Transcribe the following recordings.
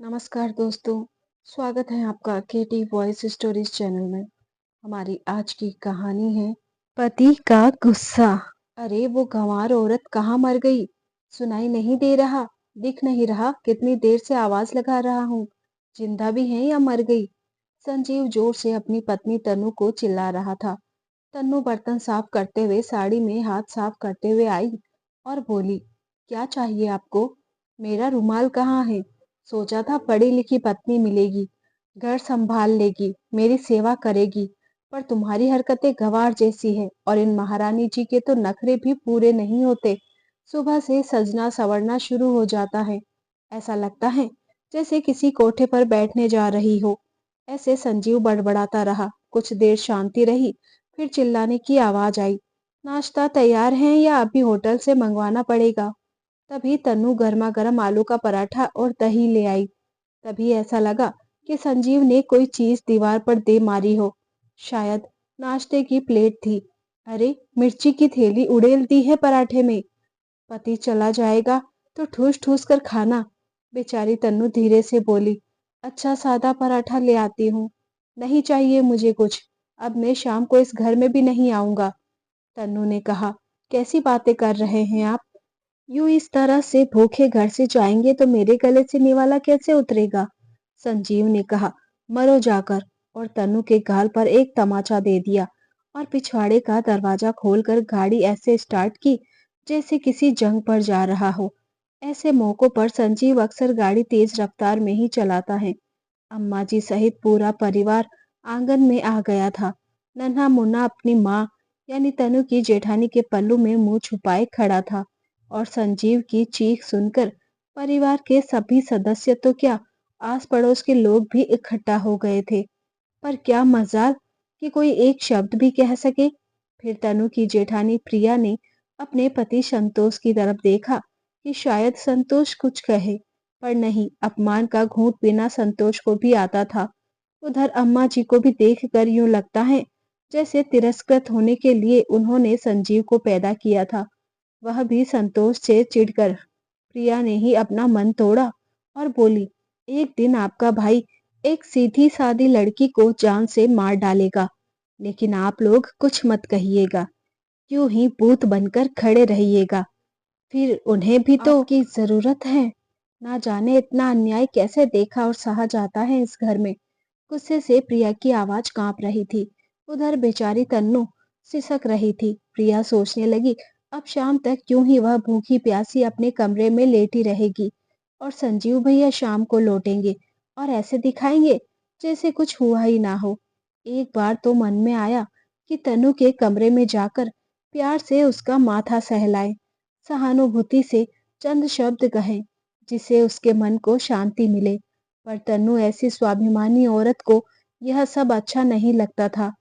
नमस्कार दोस्तों, स्वागत है आपका केटी वॉइस स्टोरीज चैनल में। हमारी आज की कहानी है पति का गुस्सा। अरे वो गंवार औरत कहाँ मर गई? सुनाई नहीं दे रहा, दिख नहीं रहा। कितनी देर से आवाज लगा रहा हूँ, जिंदा भी है या मर गई? संजीव जोर से अपनी पत्नी तनु को चिल्ला रहा था। तन्नू बर्तन साफ करते हुए साड़ी में हाथ साफ करते हुए आई और बोली, क्या चाहिए आपको? मेरा रुमाल कहाँ है? सोचा था पढ़ी लिखी पत्नी मिलेगी, घर संभाल लेगी, मेरी सेवा करेगी, पर तुम्हारी हरकतें गंवार जैसी है। और इन महारानी जी के तो नखरे भी पूरे नहीं होते। सुबह से सजना सवरना शुरू हो जाता है, ऐसा लगता है जैसे किसी कोठे पर बैठने जा रही हो। ऐसे संजीव बड़बड़ाता रहा। कुछ देर शांति रही, फिर चिल्लाने की आवाज आई, नाश्ता तैयार है या अभी होटल से मंगवाना पड़ेगा? तभी तन्नू गर्मा गर्म आलू का पराठा और दही ले आई। तभी ऐसा लगा कि संजीव ने कोई चीज दीवार पर दे मारी हो। शायद नाश्ते की प्लेट थी। अरे, मिर्ची की थैली उड़ेल दी है पराठे में। पति चला जाएगा तो ठूस ठूस कर खाना। बेचारी तन्नू धीरे से बोली, अच्छा सादा पराठा ले आती हूँ। नहीं चाहिए मुझे कुछ, अब मैं शाम को इस घर में भी नहीं आऊंगा। तन्नू ने कहा, कैसी बातें कर रहे हैं आप? यूं इस तरह से भूखे घर से जाएंगे तो मेरे गले से निवाला कैसे उतरेगा? संजीव ने कहा, मरो जाकर। और तनु के गाल पर एक तमाचा दे दिया और पिछवाड़े का दरवाजा खोलकर गाड़ी ऐसे स्टार्ट की जैसे किसी जंग पर जा रहा हो। ऐसे मौकों पर संजीव अक्सर गाड़ी तेज रफ्तार में ही चलाता है। अम्मा जी सहित पूरा परिवार आंगन में आ गया था। नन्हा मुन्ना अपनी माँ यानी तनु की जेठानी के पल्लू में मुंह छुपाए खड़ा था। और संजीव की चीख सुनकर परिवार के सभी सदस्य तो क्या, आस पड़ोस के लोग भी इकट्ठा हो गए थे। पर क्या मजाल कि कोई एक शब्द भी कह सके। फिर तनु की जेठानी प्रिया ने अपने पति संतोष की तरफ देखा कि शायद संतोष कुछ कहे, पर नहीं, अपमान का घूंट पीना संतोष को भी आता था। उधर अम्मा जी को भी देखकर यूं लगता है जैसे तिरस्कृत होने के लिए उन्होंने संजीव को पैदा किया था। वह भी संतोष से चिढ़कर प्रिया ने ही अपना मन तोड़ा और बोली, एक दिन आपका भाई एक सीधी सादी लड़की को जान से मार डालेगा, लेकिन आप लोग कुछ मत कहिएगा, यूं ही भूत बनकर खड़े रहिएगा। फिर उन्हें भी तो आपकी जरूरत है। ना जाने इतना अन्याय कैसे देखा और सहा जाता है इस घर में। गुस्से से प्रिया की आवाज कांप रही थी। उधर बेचारी तन्नू सिसक रही थी। प्रिया सोचने लगी, अब शाम तक क्यों ही वह भूखी प्यासी अपने कमरे में लेटी रहेगी और संजीव भैया शाम को लौटेंगे और ऐसे दिखाएंगे जैसे कुछ हुआ ही ना हो। एक बार तो मन में आया कि तनु के कमरे में जाकर प्यार से उसका माथा सहलाए, सहानुभूति से चंद शब्द कहें जिससे उसके मन को शांति मिले। पर तन्नू ऐसी स्वाभिमानी औरत को यह सब अच्छा नहीं लगता था।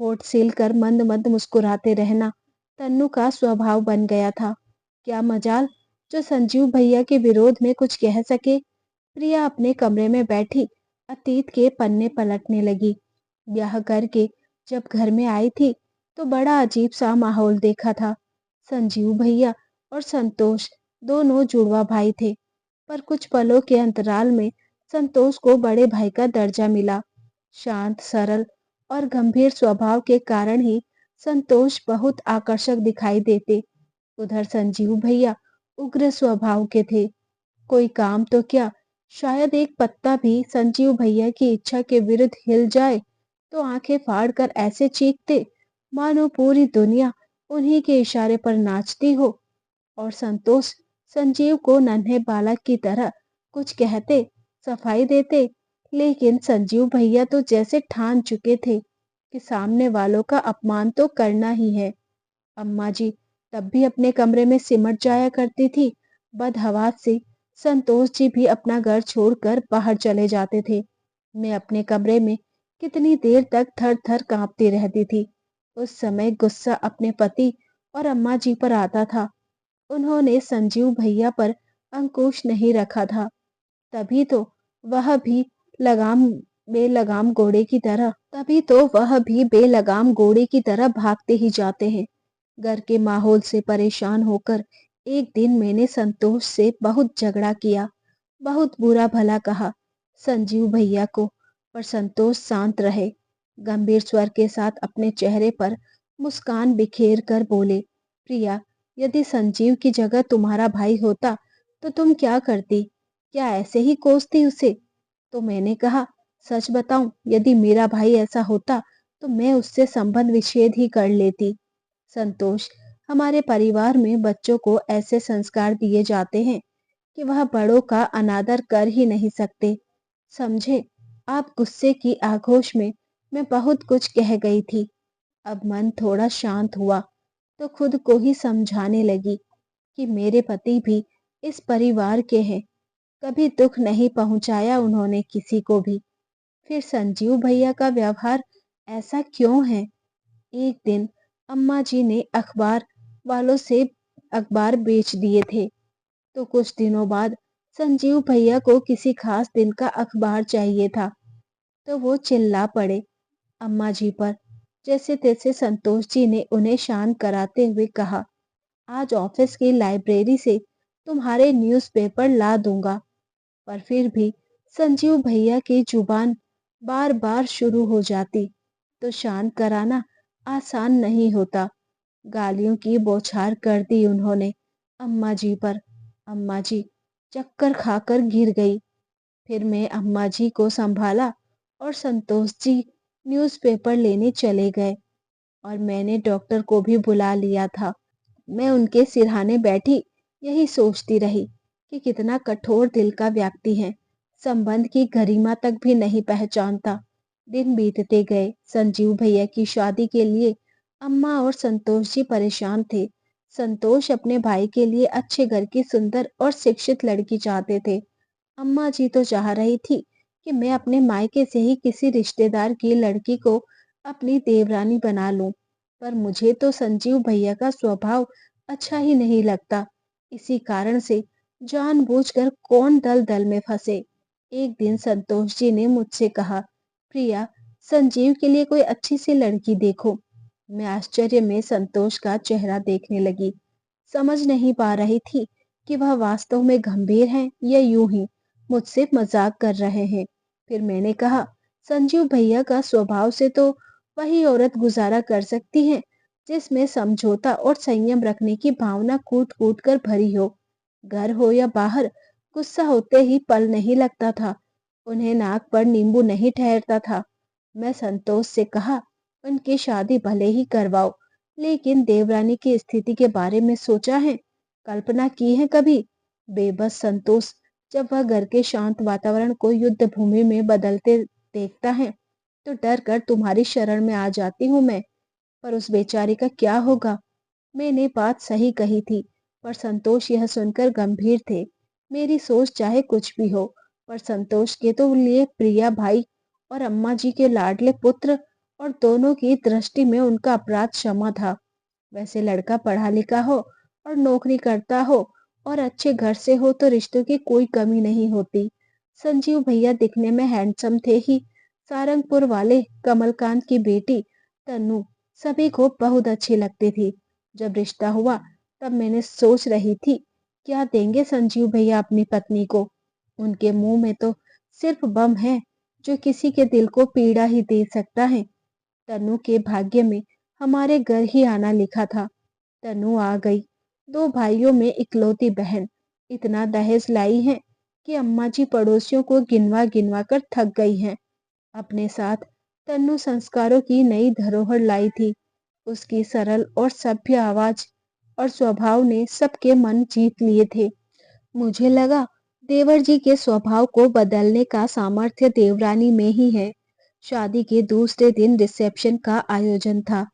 होठ सील कर मंद मंद मुस्कुराते रहना तन्नू का स्वभाव बन गया था। क्या मजाल जो संजीव भैया के विरोध में कुछ कह सके। प्रिया अपने कमरे में बैठी अतीत के पन्ने पलटने लगी। ब्याह करके जब घर में आई थी तो बड़ा अजीब सा माहौल देखा था। संजीव भैया और संतोष दोनों जुड़वा भाई थे, पर कुछ पलों के अंतराल में संतोष को बड़े भाई का दर्जा मिला। शांत, सरल और गंभीर स्वभाव के कारण ही संतोष बहुत आकर्षक दिखाई देते। उधर संजीव भैया उग्र स्वभाव के थे। कोई काम तो क्या, शायद एक पत्ता भी संजीव भैया की इच्छा के विरुद्ध हिल जाए तो आंखें फाड़कर ऐसे चीखते मानो पूरी दुनिया उन्हीं के इशारे पर नाचती हो। और संतोष संजीव को नन्हे बालक की तरह कुछ कहते, सफाई देते, लेकिन संजीव भैया तो जैसे ठान चुके थे कि सामने वालों का अपमान तो करना ही है। अम्मा जी तब भी अपने कमरे में सिमट जाया करती थी। बदहवास से संतोष जी भी अपना घर छोड़कर बाहर चले जाते थे। मैं अपने कमरे में कितनी देर तक थर थर कांपती रहती थी। उस समय गुस्सा अपने पति और अम्मा जी पर आता था। उन्होंने संजीव भैया पर अंकुश नहीं रखा था। तभी तो वह भी लगाम बेलगाम घोड़े की तरह भागते ही जाते हैं। घर के माहौल से परेशान होकर एक दिन मैंने संतोष से बहुत झगड़ा किया। बहुत बुरा भला कहा संजीव भैया को, पर संतोष शांत रहे। गंभीर स्वर के साथ अपने चेहरे पर मुस्कान बिखेर कर बोले, प्रिया, यदि संजीव की जगह तुम्हारा भाई होता तो तुम क्या करती? क्या ऐसे ही कोसती उसे? तो मैंने कहा, सच बताऊं, यदि मेरा भाई ऐसा होता तो मैं उससे संबंध विच्छेद ही कर लेती। संतोष, हमारे परिवार में बच्चों को ऐसे संस्कार दिए जाते हैं कि वह बड़ों का अनादर कर ही नहीं सकते। समझे, आप गुस्से की आगोश में मैं बहुत कुछ कह गई थी। अब मन थोड़ा शांत हुआ तो खुद को ही समझाने लगी कि मेरे पति भी इस परिवार के हैं। कभी दुख नहीं पहुंचाया उन्होंने किसी को भी। फिर संजीव भैया का व्यवहार ऐसा क्यों है? एक दिन अम्मा जी ने अखबार वालों से अखबार बेच दिए थे, तो कुछ दिनों बाद संजीव भैया को किसी खास दिन का अखबार चाहिए था, तो वो चिल्ला पड़े अम्मा जी पर। जैसे तैसे संतोष जी ने उन्हें शांत कराते हुए कहा, आज ऑफिस की लाइब्रेरी से तुम्हारे न्यूज़पेपर ला दूंगा। पर फिर भी संजीव भैया की जुबान बार बार शुरू हो जाती, तो शांत कराना आसान नहीं होता। गालियों की बौछार कर दी उन्होंने अम्मा जी पर। अम्मा जी चक्कर खाकर गिर गई। फिर मैं अम्मा जी को संभाला और संतोष जी न्यूज़पेपर लेने चले गए, और मैंने डॉक्टर को भी बुला लिया था। मैं उनके सिरहाने बैठी यही सोचती रही कि कितना कठोर दिल का व्यक्ति है, संबंध की गरिमा तक भी नहीं पहचानता। दिन बीतते गए। संजीव भैया की शादी के लिए अम्मा और संतोष जी परेशान थे। संतोष अपने भाई के लिए अच्छे घर की सुंदर और शिक्षित लड़की चाहते थे। अम्मा जी तो चाह रही थी कि मैं अपने मायके से ही किसी रिश्तेदार की लड़की को अपनी देवरानी बना लूं, पर मुझे तो संजीव भैया का स्वभाव अच्छा ही नहीं लगता। इसी कारण से जानबूझकर कौन दलदल में फंसे। एक दिन संतोष जी ने मुझसे कहा, प्रिया, संजीव के लिए कोई अच्छी सी लड़की देखो। मैं आश्चर्य में संतोष का चेहरा देखने लगी। समझ नहीं पा रही थी कि वह वास्तव में गंभीर हैं या यूं ही मुझसे मजाक कर रहे हैं। फिर मैंने कहा, संजीव भैया का स्वभाव से तो वही औरत गुजारा कर सकती है जिसमें समझौता और संयम रखने की भावना कूट कूट कर भरी हो। घर हो या बाहर, गुस्सा होते ही पल नहीं लगता था। उन्हें नाक पर नींबू नहीं ठहरता था। मैं संतोष से कहा, उनकी शादी भले ही करवाओ, लेकिन देवरानी की स्थिति के बारे में सोचा है? कल्पना की है कभी? बेबस संतोष जब वह घर के शांत वातावरण को युद्ध भूमि में बदलते देखता है तो डर कर तुम्हारी शरण में आ जाती हूँ मैं। पर उस बेचारे का क्या होगा? मैंने बात सही कही थी, पर संतोष यह सुनकर गंभीर थे। मेरी सोच चाहे कुछ भी हो, पर संतोष के तो लिए प्रिया भाई और अम्मा जी के लाडले पुत्र और दोनों की दृष्टि में उनका अपराध क्षमा था। वैसे लड़का पढ़ा लिखा हो और नौकरी करता हो और अच्छे घर से हो तो रिश्तों की कोई कमी नहीं होती। संजीव भैया दिखने में हैंडसम थे ही। सारंगपुर वाले कमलकांत की बेटी तन्नू सभी को बहुत अच्छी लगती थी। जब रिश्ता हुआ तब मैंने सोच रही थी, क्या देंगे संजीव भैया अपनी पत्नी को? उनके मुंह में तो सिर्फ बम है जो किसी के दिल को पीड़ा ही दे सकता है। तन्नू के भाग्य में हमारे घर ही आना लिखा था। तन्नू आ गई। दो भाइयों में इकलौती बहन। इतना दहेज लाई है कि अम्मा जी पड़ोसियों को गिनवा गिनवा कर थक गई हैं। अपने साथ तन्नू संस्कारों की नई धरोहर लाई थी। उसकी सरल और सभ्य आवाज और स्वभाव ने सबके मन जीत लिए थे। मुझे लगा देवर जी के स्वभाव को बदलने का सामर्थ्य देवरानी में ही है। शादी के दूसरे दिन रिसेप्शन का आयोजन था।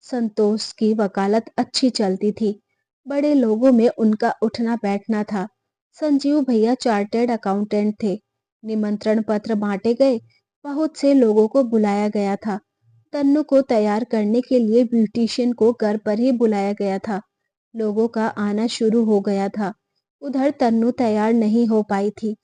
संतोष की वकालत अच्छी चलती थी। बड़े लोगों में उनका उठना बैठना था। संजीव भैया चार्टर्ड अकाउंटेंट थे। निमंत्रण पत्र बांटे गए। बहुत से लोगों को बुलाया गया था। तन्नू को तैयार करने के लिए ब्यूटिशियन को घर पर ही बुलाया गया था। लोगों का आना शुरू हो गया था। उधर तन्नू तैयार नहीं हो पाई थी।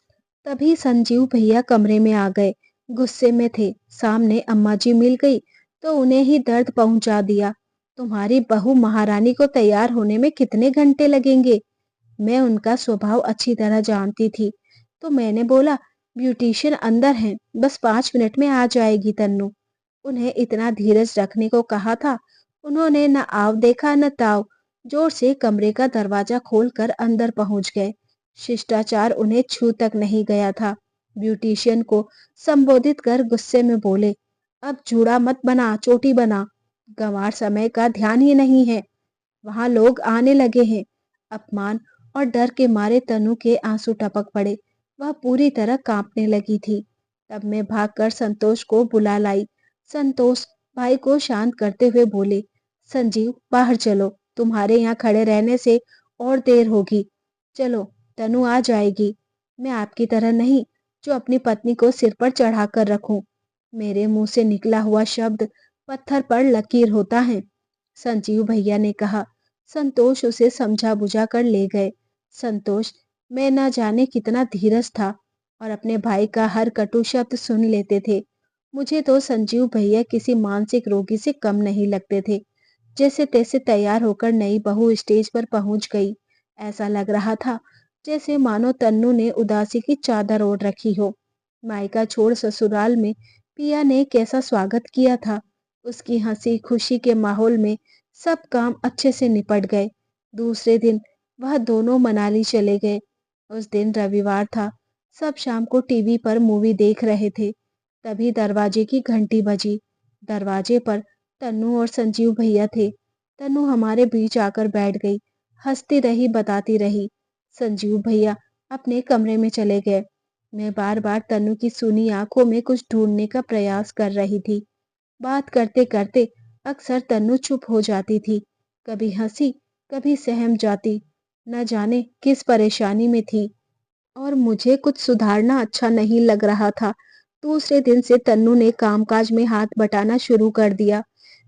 तभी संजीव भैया कमरे में आ गए। गुस्से में थे। सामने अम्मा जी मिल गई तो उन्हें ही दर्द पहुंचा दिया। तुम्हारी बहू महारानी को तैयार होने में कितने घंटे लगेंगे? मैं उनका स्वभाव अच्छी तरह जानती थी। तो मैंने बोला, ब्यूटिशियन अंदर हैं, बस 5 मिनट में आ जाएगी तन्नू। उन्हें इतना धीरज रखने को कहा था। उन्होंने न आव देखा न ताव, जोर से कमरे का दरवाजा खोलकर अंदर पहुंच गए। शिष्टाचार उन्हें छू तक नहीं गया था। ब्यूटिशियन को संबोधित कर गुस्से में बोले, अब जूड़ा मत बना, चोटी बना। गंवार समय का ध्यान ही नहीं है। वहां लोग आने लगे हैं। अपमान और डर के मारे तनु के आंसू टपक पड़े। वह पूरी तरह कांपने लगी थी। तब मैं भागकर संतोष को बुला लाई। संतोष भाई को शांत करते हुए बोले, संजीव बाहर चलो, तुम्हारे यहाँ खड़े रहने से और देर होगी। चलो, तनु आ जाएगी। मैं आपकी तरह नहीं जो अपनी पत्नी को सिर पर चढ़ाकर रखूं। मेरे मुंह से निकला हुआ शब्द पत्थर पर लकीर होता है, संजीव भैया ने कहा। संतोष उसे समझा बुझा कर ले गए। संतोष में न जाने कितना धीरज था और अपने भाई का हर कटु शब्द सुन लेते थे। मुझे तो संजीव भैया किसी मानसिक रोगी से कम नहीं लगते थे। जैसे तैसे तैयार होकर नई बहू स्टेज पर पहुंच गई। ऐसा लग रहा था जैसे मानो तन्नू ने उदासी की चादर ओढ़ रखी हो। मायका छोड़ ससुराल में पिया ने कैसा स्वागत किया था। उसकी हंसी खुशी के माहौल में सब काम अच्छे से निपट गए। दूसरे दिन वह दोनों मनाली चले गए। उस दिन रविवार था। सब शाम को टीवी पर मूवी देख रहे थे। तभी दरवाजे की घंटी बजी। दरवाजे पर तन्नू और संजीव भैया थे। तन्नू हमारे बीच आकर बैठ गई। हंसती रही, बताती रही। संजीव भैया अपने कमरे में चले गए। मैं बार बार तन्नू की सूनी आंखों में कुछ ढूंढने का प्रयास कर रही थी। बात करते करते अक्सर तन्नू चुप हो जाती थी। कभी हंसी, कभी सहम जाती। न जाने किस परेशानी में थी और मुझे कुछ सुधारना अच्छा नहीं लग रहा था। दूसरे दिन से तन्नू ने कामकाज में हाथ बटाना शुरू कर दिया।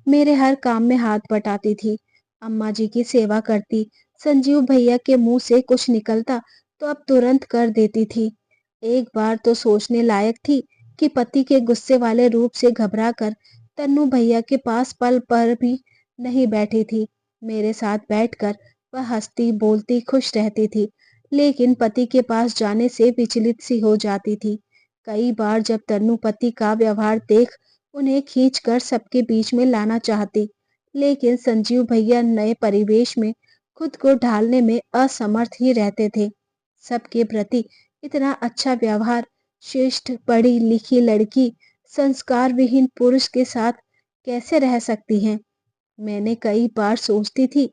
मेरे हर काम में हाथ बटाती थी। अम्मा जी की सेवा करती। संजीव भैया के मुंह से कुछ निकलता तो अब तुरंत कर देती थी। एक बार तो सोचने लायक थी कि पति के गुस्से वाले रूप से घबराकर तन्नू भैया के पास पल पर भी नहीं बैठी थी। मेरे साथ बैठकर वह हंसती बोलती खुश रहती थी, लेकिन पति के पास जाने से विचलित सी हो जाती थी। कई बार जब तन्नू पति का व्यवहार देख उन्हें खींचकर सबके बीच में लाना चाहती, लेकिन संजीव भैया नए परिवेश में खुद को ढालने में असमर्थ ही रहते थे। सबके प्रति इतना अच्छा व्यवहार श्रेष्ठ पढ़ी लिखी लड़की संस्कार विहीन पुरुष के साथ कैसे रह सकती हैं? मैंने कई बार सोचती थी,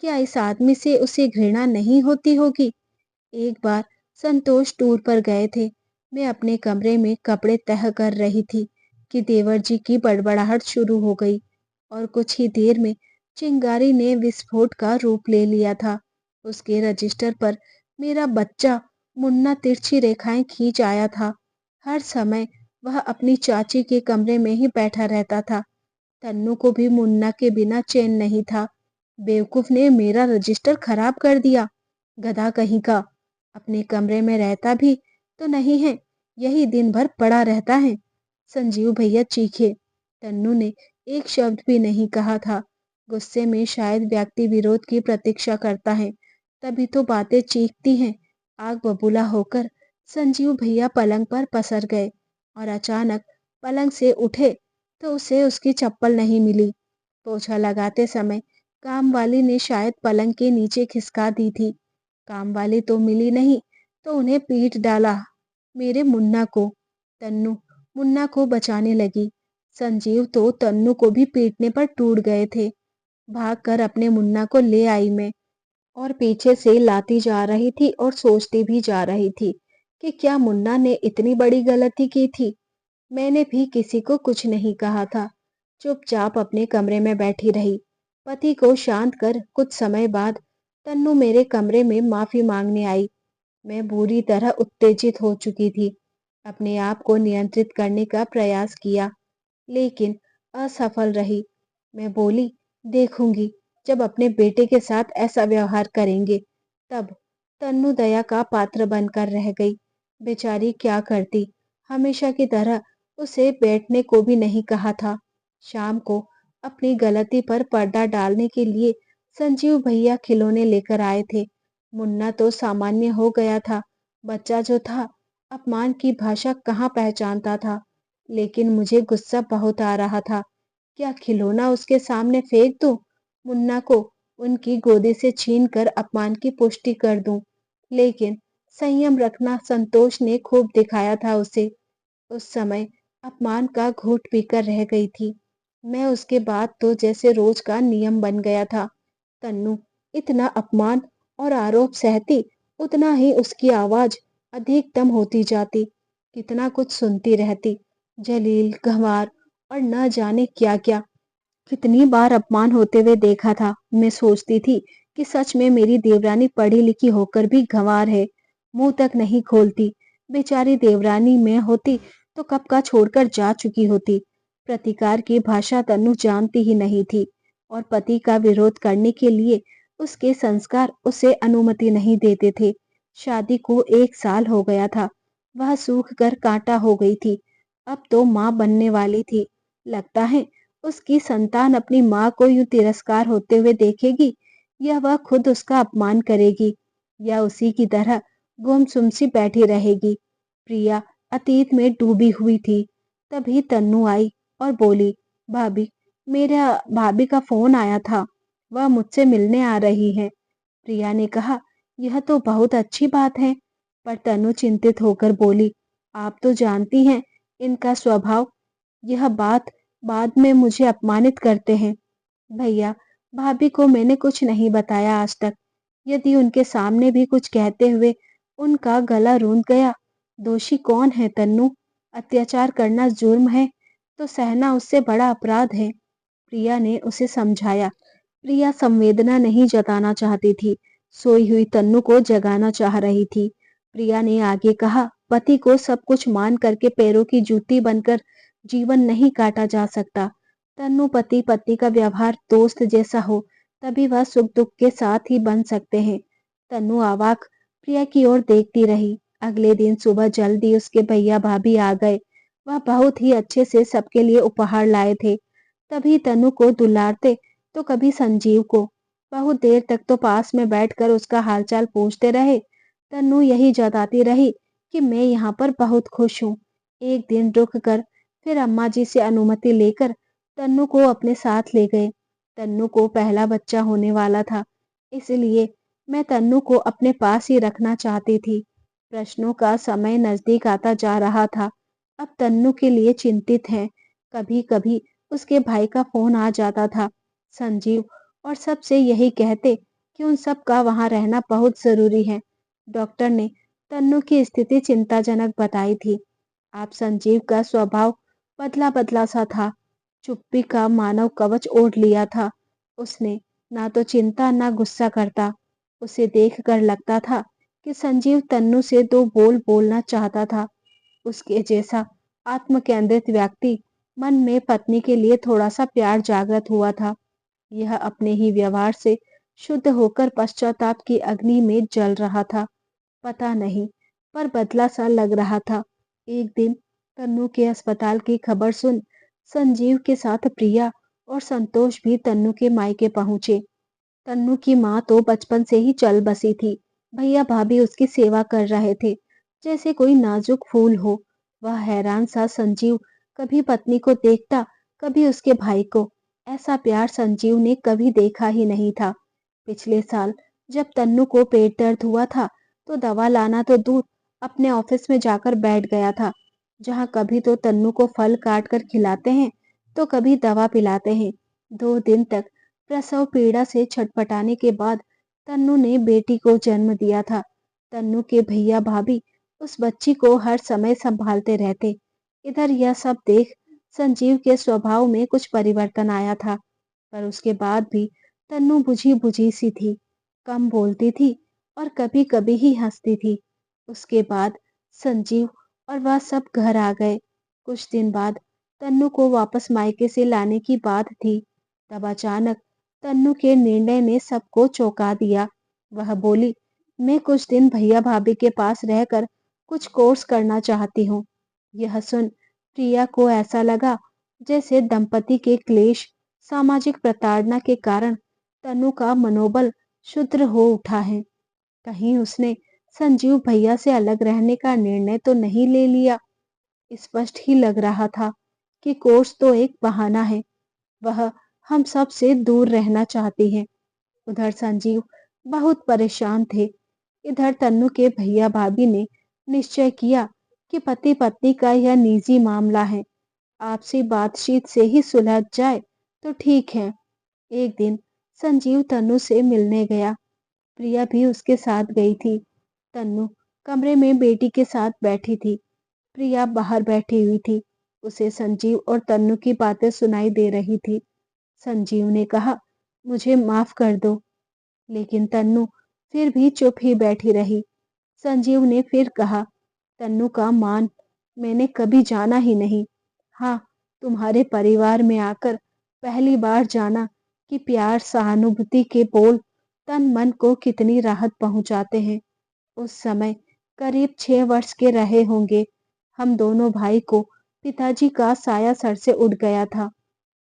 क्या इस आदमी से उसे घृणा नहीं होती होगी? एक बार संतोष टूर पर गए थे। मैं अपने कमरे में कपड़े तह कर रही थी कि देवर जी की बड़बड़ाहट शुरू हो गई और कुछ ही देर में चिंगारी ने विस्फोट का रूप ले लिया था। उसके रजिस्टर पर मेरा बच्चा मुन्ना तिरछी रेखाएं खींच आया था। हर समय वह अपनी चाची के कमरे में ही बैठा रहता था। तन्नू को भी मुन्ना के बिना चैन नहीं था। बेवकूफ ने मेरा रजिस्टर खराब कर दिया। गधा कहीं का। अपने कमरे में रहता भी तो नहीं है, यही दिन भर पड़ा रहता है। संजीव भैया चीखे। तन्नू ने एक शब्द भी नहीं कहा था। गुस्से में शायद व्यक्ति विरोध की प्रतीक्षा करता है, तभी तो बातें चीखती हैं। आग बबूला होकर संजीव भैया पलंग पर पसर गए और अचानक पलंग से उठे तो उसे उसकी चप्पल नहीं मिली। पोछा लगाते समय कामवाली ने शायद पलंग के नीचे खिसका दी थी। कामवाली तो मिली नहीं तो उन्हें पीट डाला, मेरे मुन्ना को। तन्नू मुन्ना को बचाने लगी। संजीव तो तन्नू को भी पीटने पर टूट गए थे। भागकर अपने मुन्ना को ले आई मैं और पीछे से लाती जा रही थी और सोचती भी जा रही थी कि क्या मुन्ना ने इतनी बड़ी गलती की थी। मैंने भी किसी को कुछ नहीं कहा था। चुपचाप अपने कमरे में बैठी रही। पति को शांत कर कुछ समय बाद तन्नू मेरे कमरे में माफी मांगने आई। मैं बुरी तरह उत्तेजित हो चुकी थी। अपने आप को नियंत्रित करने का प्रयास किया, लेकिन असफल रही। मैं बोली, देखूंगी जब अपने बेटे के साथ ऐसा व्यवहार करेंगे तब। तन्नू दया का पात्र बनकर रह गई। बेचारी क्या करती, हमेशा की तरह उसे बैठने को भी नहीं कहा था। शाम को अपनी गलती पर पर्दा डालने के लिए संजीव भैया खिलौने लेकर आए थे। मुन्ना तो सामान्य हो गया था। बच्चा जो था अपमान की भाषा कहाँ पहचानता था, लेकिन मुझे गुस्सा बहुत आ रहा था। क्या खिलौना उसके सामने फेंक दूं? मुन्ना को उनकी गोदी से छीनकर अपमान की पुष्टि कर दूं। लेकिन संयम रखना संतोष ने खूब दिखाया था उसे। उस समय अपमान का घूंट पीकर रह गई थी। मैं उसके बाद तो जैसे रोज का नियम बन गया था। तन्नू इतना अपमान और आरोप सहती, उतना ही उसकी आवाज अधिकतम होती जाती। कितना कुछ सुनती रहती। जलील, गंवार और न जाने क्या-क्या। कितनी बार अपमान होते हुए देखा था। मैं सोचती थी कि सच में मेरी देवरानी पढ़ी लिखी होकर भी गंवार है। मुंह तक नहीं खोलती। बेचारी देवरानी मैं होती तो कब का छोड़कर जा चुकी होती। प्रतिकार की भाषा तन्नू जानती ही नहीं थी और पति का विरोध करने के लिए उसके संस्कार उसे अनुमति नहीं देते थे। शादी को 1 साल हो गया था। वह सूख कर कांटा हो गई थी। अब तो माँ बनने वाली थी। लगता है उसकी संतान अपनी माँ को यूं तिरस्कार होते हुए देखेगी, या वह खुद उसका अपमान करेगी, या उसी की तरह गुमसुम सी बैठी रहेगी। प्रिया अतीत में डूबी हुई थी। तभी तन्नू आई और बोली, भाभी, मेरा भाभी का फोन आया था। वह मुझसे मिलने आ रही है। प्रिया ने कहा, यह तो बहुत अच्छी बात है। पर तन्नू चिंतित होकर बोली, आप तो जानती हैं इनका स्वभाव। यह बात बाद में मुझे अपमानित करते हैं। भैया, भाभी को मैंने कुछ नहीं बताया आज तक। यदि उनके सामने भी कुछ कहते हुए उनका गला रूंध गया, दोषी कौन है तन्नू? अत्याचार करना जुर्म है तो सहना उससे बड़ा अपराध है। प्रिया ने उसे समझाया। प्रिया संवेदना नहीं जताना चाहती थी। सोई हुई तन्नू को जगाना चाह रही थी। प्रिया ने आगे कहा, पति को सब कुछ मान करके पैरों की जूती बनकर जीवन नहीं काटा जा सकता। तन्नू पति पत्नी का व्यवहार दोस्त जैसा हो, तभी वह सुख दुख के साथ ही बन सकते हैं। तन्नू अवाक प्रिया की ओर देखती रही। अगले दिन सुबह जल्दी उसके भैया भाभी आ गए। वह बहुत ही अच्छे से सबके लिए उपहार लाए थे। तभी तन्नू को दुलारते तो कभी संजीव को। बहुत देर तक तो पास में बैठकर उसका हालचाल पूछते रहे। तन्नू यही जताती रही कि मैं यहाँ पर बहुत खुश हूँ। एक दिन रुक कर फिर अम्मा जी से अनुमति लेकर तन्नू को अपने साथ ले गए। तन्नू को पहला बच्चा होने वाला था, इसलिए मैं तन्नू को अपने पास ही रखना चाहती थी। प्रश्नों का समय नजदीक आता जा रहा था। अब तन्नू के लिए चिंतित है। कभी कभी उसके भाई का फोन आ जाता था, संजीव, और सबसे यही कहते कि उन सब का वहां रहना बहुत जरूरी है। डॉक्टर ने तन्नू की स्थिति चिंताजनक बताई थी। आप संजीव का स्वभाव बदला बदला सा था। चुप्पी का मानव कवच ओढ़ लिया था उसने। ना तो चिंता ना गुस्सा करता। उसे देखकर लगता था कि संजीव तन्नू से दो बोल बोलना चाहता था। उसके जैसा आत्मकेंद्रित व्यक्ति मन में पत्नी के लिए थोड़ा सा प्यार जागृत हुआ था। यह अपने ही व्यवहार से शुद्ध होकर पश्चाताप की अग्नि में जल रहा था। पता नहीं, पर बदला सा लग रहा था। एक दिन तन्नू के अस्पताल की खबर सुन संजीव के साथ प्रिया और संतोष भी तन्नू के मायके पहुंचे। तन्नू की माँ तो बचपन से ही चल बसी थी। भैया भाभी उसकी सेवा कर रहे थे, जैसे कोई नाजुक फूल हो। वह हैरान सा संजीव कभी पत्नी को देखता, कभी उसके भाई को। ऐसा प्यार संजीव ने कभी देखा ही नहीं था। पिछले साल जब तन्नू को पेट दर्द हुआ था, तो दवा लाना तो दूर, अपने ऑफिस में जाकर बैठ गया था। जहाँ कभी तो तन्नू को फल काट कर खिलाते हैं, तो कभी दवा पिलाते हैं। 2 दिन तक प्रसव पीड़ा से छटपटाने के बाद तन्नू ने बेटी को जन्म दिया था। तन्नू के भैया भाभी उस बच्ची को हर समय संभालते रहते। इधर यह सब देख संजीव के स्वभाव में कुछ परिवर्तन आया था, पर उसके बाद भी तन्नू बुझी बुझी सी थी। कम बोलती थी और कभी कभी ही हंसती थी। उसके बाद संजीव और वह सब घर आ गए। कुछ दिन बाद तन्नू को वापस मायके से लाने की बात थी। तब अचानक तन्नू के निर्णय ने सबको चौंका दिया। वह बोली, मैं कुछ दिन भैया भाभी के पास रहकर कुछ कोर्स करना चाहती हूँ। यह सुन प्रिया को ऐसा लगा जैसे दंपति के क्लेश, सामाजिक प्रताड़ना के कारण तन्नू का मनोबल क्षुद्र हो उठा है। कहीं उसने संजीव भैया से अलग रहने का निर्णय तो नहीं ले लिया। स्पष्ट ही लग रहा था कि कोर्स तो एक बहाना है। वह हम सब से दूर रहना चाहती है। उधर संजीव बहुत परेशान थे। इधर तन्नू के भैया भाभी ने निश्चय किया कि पति पत्नी का यह निजी मामला है, आपसी बातचीत से ही सुलझ जाए तो ठीक है। एक दिन संजीव तन्नू से मिलने गया। प्रिया भी उसके साथ गई थी। तन्नू कमरे में बेटी के साथ बैठी थी। प्रिया बाहर बैठी हुई थी। उसे संजीव और तन्नू की बातें सुनाई दे रही थी। संजीव ने कहा, मुझे माफ कर दो। लेकिन तन्नू फिर भी चुप ही बैठी रही। संजीव ने फिर कहा, तन्नू का मान मैंने कभी जाना ही नहीं। हाँ, तुम्हारे परिवार में आकर पहली बार जाना कि प्यार सहानुभूति के बोल तन मन को कितनी राहत पहुंचाते हैं। उस समय करीब 6 वर्ष के रहे होंगे। हम दोनों भाई को पिताजी का साया सर से उठ गया था।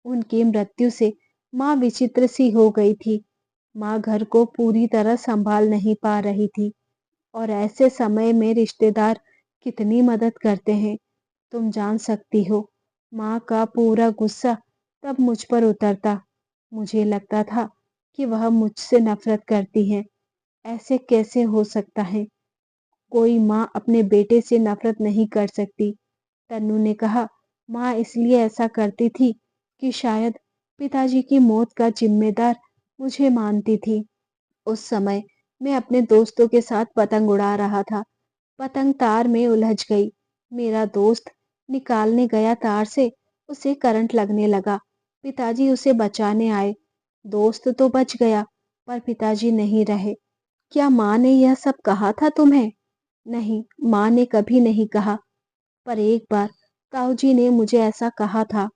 उनकी मृत्यु से माँ विचित्र सी हो गई थी। माँ घर को पूरी तरह संभाल नहीं पा रही थी और ऐसे समय में रिश्तेदार कितनी मदद करते हैं तुम जान सकती हो। माँ का पूरा गुस्सा तब मुझ पर उतरता। मुझे लगता था कि वह मुझसे नफरत करती है। ऐसे कैसे हो सकता है? कोई माँ अपने बेटे से नफरत नहीं कर सकती। तन्नू ने कहा, माँ इसलिए ऐसा करती थी कि शायद पिताजी की मौत का जिम्मेदार मुझे मानती थी। उस समय मैं अपने दोस्तों के साथ पतंग उड़ा रहा था। पतंग तार में उलझ गई। मेरा दोस्त निकालने गया तार से, उसे करंट लगने लगा। पिताजी उसे बचाने आए। दोस्त तो बच गया, पर पिताजी नहीं रहे। क्या माँ ने यह सब कहा था तुम्हें? नहीं, माँ ने कभी नहीं कहा, पर एक बार ताऊजी ने मुझे ऐसा कहा था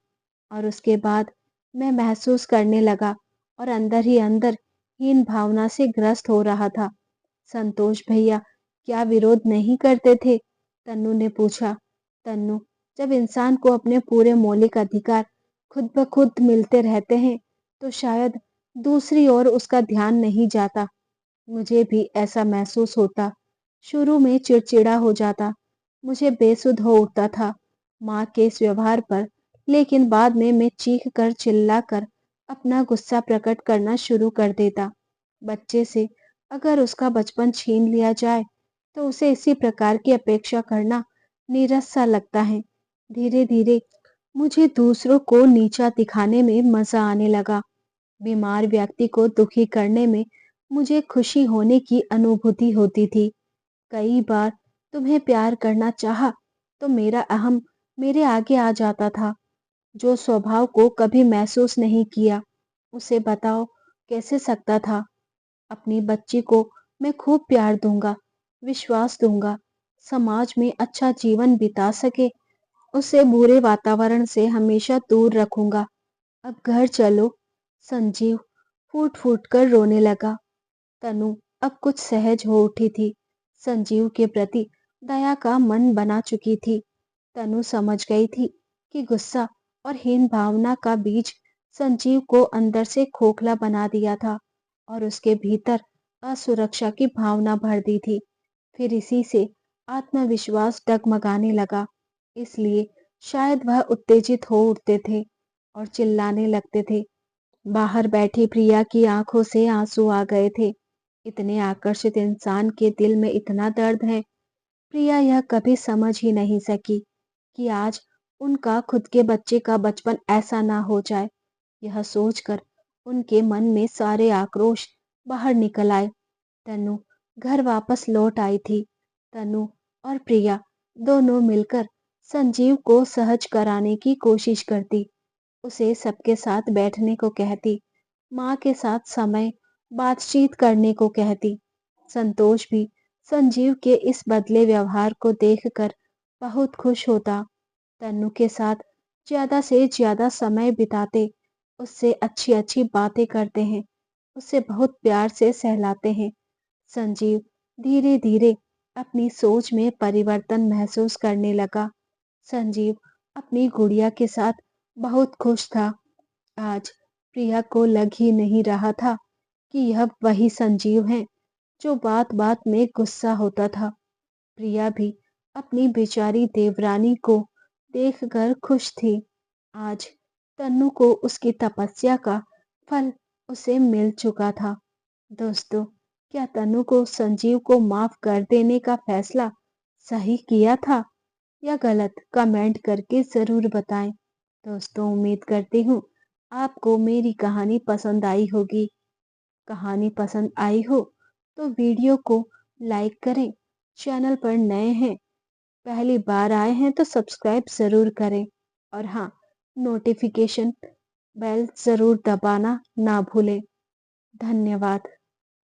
और उसके बाद मैं महसूस करने लगा और अंदर ही अंदर हीन भावना से ग्रस्त हो रहा था। संतोष भैया क्या विरोध नहीं करते थे? तन्नू ने पूछा। तन्नू, जब इंसान को अपने पूरे मौलिक अधिकार खुद ब खुद मिलते रहते हैं तो शायद दूसरी ओर उसका ध्यान नहीं जाता। मुझे भी ऐसा महसूस होता। शुरू में चिड़चिड़ा हो जाता, मुझे बेसुध हो उठता था माँ के इस व्यवहार पर। लेकिन बाद में मैं चीख कर चिल्ला कर अपना गुस्सा प्रकट करना शुरू कर देता। बच्चे से अगर उसका बचपन छीन लिया जाए तो उसे इसी प्रकार की अपेक्षा करना नीरस सा लगता है। धीरे धीरे मुझे दूसरों को नीचा दिखाने में मजा आने लगा। बीमार व्यक्ति को दुखी करने में मुझे खुशी होने की अनुभूति होती थी। कई बार तुम्हें प्यार करना चाहा तो मेरा अहम मेरे आगे आ जाता था। जो स्वभाव को कभी महसूस नहीं किया, उसे बताओ कैसे सकता था? अपनी बच्ची को मैं खूब प्यार दूंगा, विश्वास दूंगा, समाज में अच्छा जीवन बिता सके, उसे बुरे वातावरण से हमेशा दूर रखूंगा। अब घर चलो। संजीव फूट फूट कर रोने लगा। तनु अब कुछ सहज हो उठी थी। संजीव के प्रति दया का मन बना चुकी थी। तनु समझ गई थी कि गुस्सा और हीन भावना का बीज संजीव को अंदर से खोखला बना दिया था और उसके भीतर असुरक्षा की भावना भर दी थी। फिर इसी से आत्मविश्वास डगमगाने लगा। इसलिए शायद वह उत्तेजित हो उठते थे और चिल्लाने लगते थे। बाहर बैठी प्रिया की आंखों से आंसू आ गए थे। इतने आकर्षित इंसान के दिल में इतना दर्द है। प्रिया यह कभी समझ ही नहीं सकी कि आज उनका खुद के बच्चे का बचपन ऐसा ना हो जाए। यह सोचकर उनके मन में सारे आक्रोश बाहर निकल आए। तनु घर वापस लौट आई थी। तनु और प्रिया दोनों मिलकर संजीव को सहज कराने की कोशिश करती। उसे सबके साथ बैठने को कहती, माँ के साथ समय बातचीत करने को कहती। संतोष भी संजीव के इस बदले व्यवहार को देखकर बहुत खुश होता। तन्नू के साथ ज्यादा से ज्यादा समय बिताते, उससे अच्छी अच्छी बातें करते हैं, उसे बहुत प्यार से सहलाते हैं। संजीव धीरे धीरे अपनी सोच में परिवर्तन महसूस करने लगा। संजीव अपनी गुड़िया के साथ बहुत खुश था। आज प्रिया को लग ही नहीं रहा था कि यह वही संजीव है जो बात बात में गुस्सा होता था। प्रिया भी अपनी बेचारी देवरानी को देखकर खुश थी। आज तन्नू को उसकी तपस्या का फल उसे मिल चुका था। दोस्तों, क्या तन्नू को संजीव को माफ कर देने का फैसला सही किया था या गलत? कमेंट करके जरूर बताएं। दोस्तों, उम्मीद करती हूँ आपको मेरी कहानी पसंद आई होगी। कहानी पसंद आई हो तो वीडियो को लाइक करें। चैनल पर नए हैं, पहली बार आए हैं तो सब्सक्राइब जरूर करें। और हाँ, नोटिफिकेशन बेल जरूर दबाना ना भूलें। धन्यवाद।